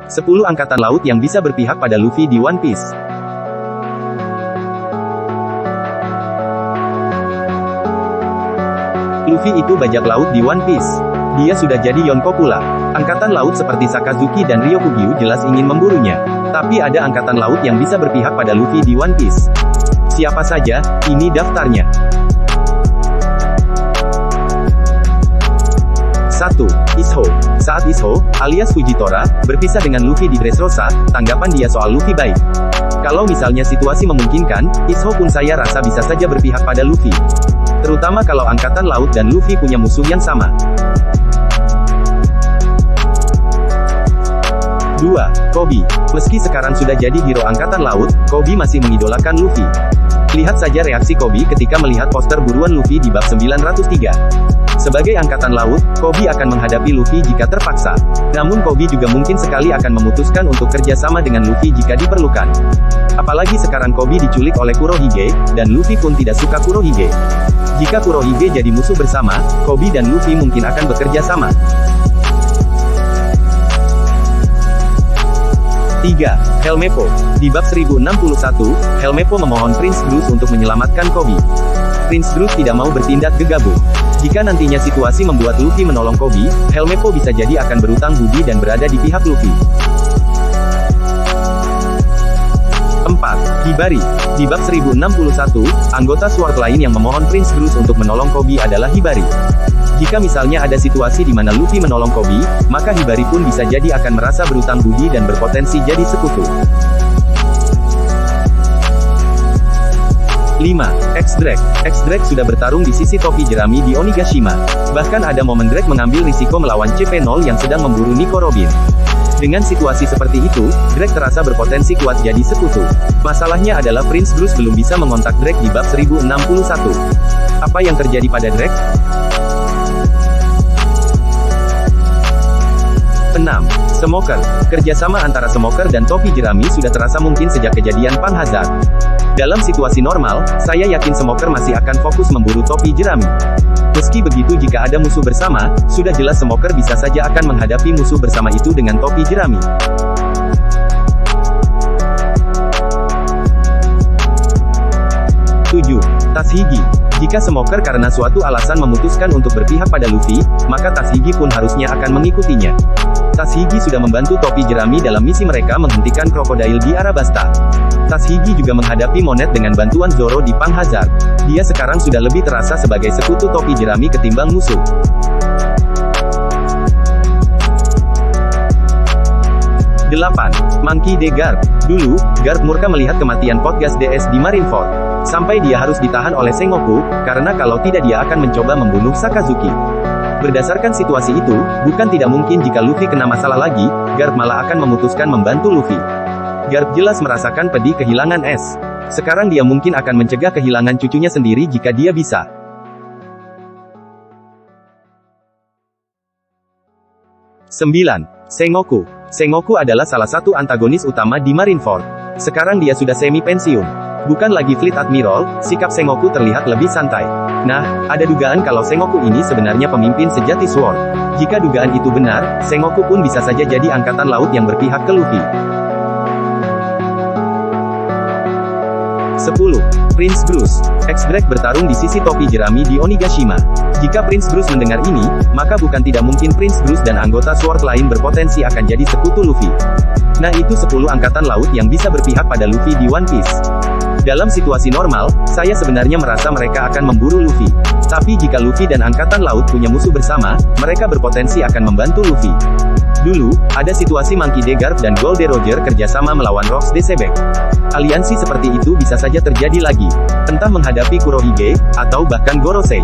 10 angkatan laut yang bisa berpihak pada Luffy di One Piece. Luffy itu bajak laut di One Piece. Dia sudah jadi Yonko pula. Angkatan laut seperti Sakazuki dan Ryokugyu jelas ingin memburunya. Tapi ada angkatan laut yang bisa berpihak pada Luffy di One Piece. Siapa saja? Ini daftarnya. 1. Isho. Saat Isho, alias Fujitora, berpisah dengan Luffy di Dressrosa, tanggapan dia soal Luffy baik. Kalau misalnya situasi memungkinkan, Isho pun saya rasa bisa saja berpihak pada Luffy. Terutama kalau angkatan laut dan Luffy punya musuh yang sama. 2. Koby. Meski sekarang sudah jadi hero angkatan laut, Koby masih mengidolakan Luffy. Lihat saja reaksi Koby ketika melihat poster buruan Luffy di bab 903. Sebagai angkatan laut, Koby akan menghadapi Luffy jika terpaksa. Namun Koby juga mungkin sekali akan memutuskan untuk kerja sama dengan Luffy jika diperlukan. Apalagi sekarang Koby diculik oleh Kurohige, dan Luffy pun tidak suka Kurohige. Jika Kurohige jadi musuh bersama, Koby dan Luffy mungkin akan bekerja sama. 3. Helmeppo. Di bab 1061, Helmeppo memohon Prince Bruce untuk menyelamatkan Koby. Prince Bruce tidak mau bertindak gegabah. Jika nantinya situasi membuat Luffy menolong Koby, Helmeppo bisa jadi akan berutang budi dan berada di pihak Luffy. 4. Hibari. Di bab 1061, anggota Sword lain yang memohon Prince Bruce untuk menolong Koby adalah Hibari. Jika misalnya ada situasi di mana Luffy menolong Koby, maka Hibari pun bisa jadi akan merasa berutang budi dan berpotensi jadi sekutu. 5. X-Drake. X-Drake sudah bertarung di sisi topi jerami di Onigashima. Bahkan ada momen Drake mengambil risiko melawan CP0 yang sedang memburu Nico Robin. Dengan situasi seperti itu, Drake terasa berpotensi kuat jadi sekutu. Masalahnya adalah Prince Bruce belum bisa mengontak Drake di bab 1061. Apa yang terjadi pada Drake? 6. Smoker. Kerjasama antara Smoker dan topi jerami sudah terasa mungkin sejak kejadian Pang Hazard. Dalam situasi normal, saya yakin Smoker masih akan fokus memburu topi jerami. Meski begitu jika ada musuh bersama, sudah jelas Smoker bisa saja akan menghadapi musuh bersama itu dengan topi jerami. 7. Tashigi. Jika Smoker karena suatu alasan memutuskan untuk berpihak pada Luffy, maka Tashigi pun harusnya akan mengikutinya. Tashigi sudah membantu topi jerami dalam misi mereka menghentikan krokodil di Arabasta. Tashigi juga menghadapi Monet dengan bantuan Zoro di Pang Hazard. Dia sekarang sudah lebih terasa sebagai sekutu topi jerami ketimbang musuh. 8. Monkey D. Garp. Dulu, Garp murka melihat kematian Potgas DS di Marineford. Sampai dia harus ditahan oleh Sengoku, karena kalau tidak dia akan mencoba membunuh Sakazuki. Berdasarkan situasi itu, bukan tidak mungkin jika Luffy kena masalah lagi, Garp malah akan memutuskan membantu Luffy. Garp jelas merasakan pedih kehilangan S. Sekarang dia mungkin akan mencegah kehilangan cucunya sendiri jika dia bisa. 9. Sengoku. Sengoku adalah salah satu antagonis utama di Marineford. Sekarang dia sudah semi-pensiun. Bukan lagi Fleet Admiral, sikap Sengoku terlihat lebih santai. Nah, ada dugaan kalau Sengoku ini sebenarnya pemimpin sejati Sword. Jika dugaan itu benar, Sengoku pun bisa saja jadi angkatan laut yang berpihak ke Luffy. 10. Prince Bruce. X-Drake bertarung di sisi topi jerami di Onigashima. Jika Prince Bruce mendengar ini, maka bukan tidak mungkin Prince Bruce dan anggota Sword lain berpotensi akan jadi sekutu Luffy. Nah itu 10 angkatan laut yang bisa berpihak pada Luffy di One Piece. Dalam situasi normal, saya sebenarnya merasa mereka akan memburu Luffy. Tapi jika Luffy dan angkatan laut punya musuh bersama, mereka berpotensi akan membantu Luffy. Dulu, ada situasi Monkey D. Garp dan Gold D. Roger kerjasama melawan Rocks D. Sebek. Aliansi seperti itu bisa saja terjadi lagi. Entah menghadapi Kurohige, atau bahkan Gorosei.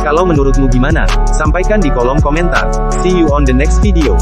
Kalau menurutmu gimana? Sampaikan di kolom komentar. See you on the next video.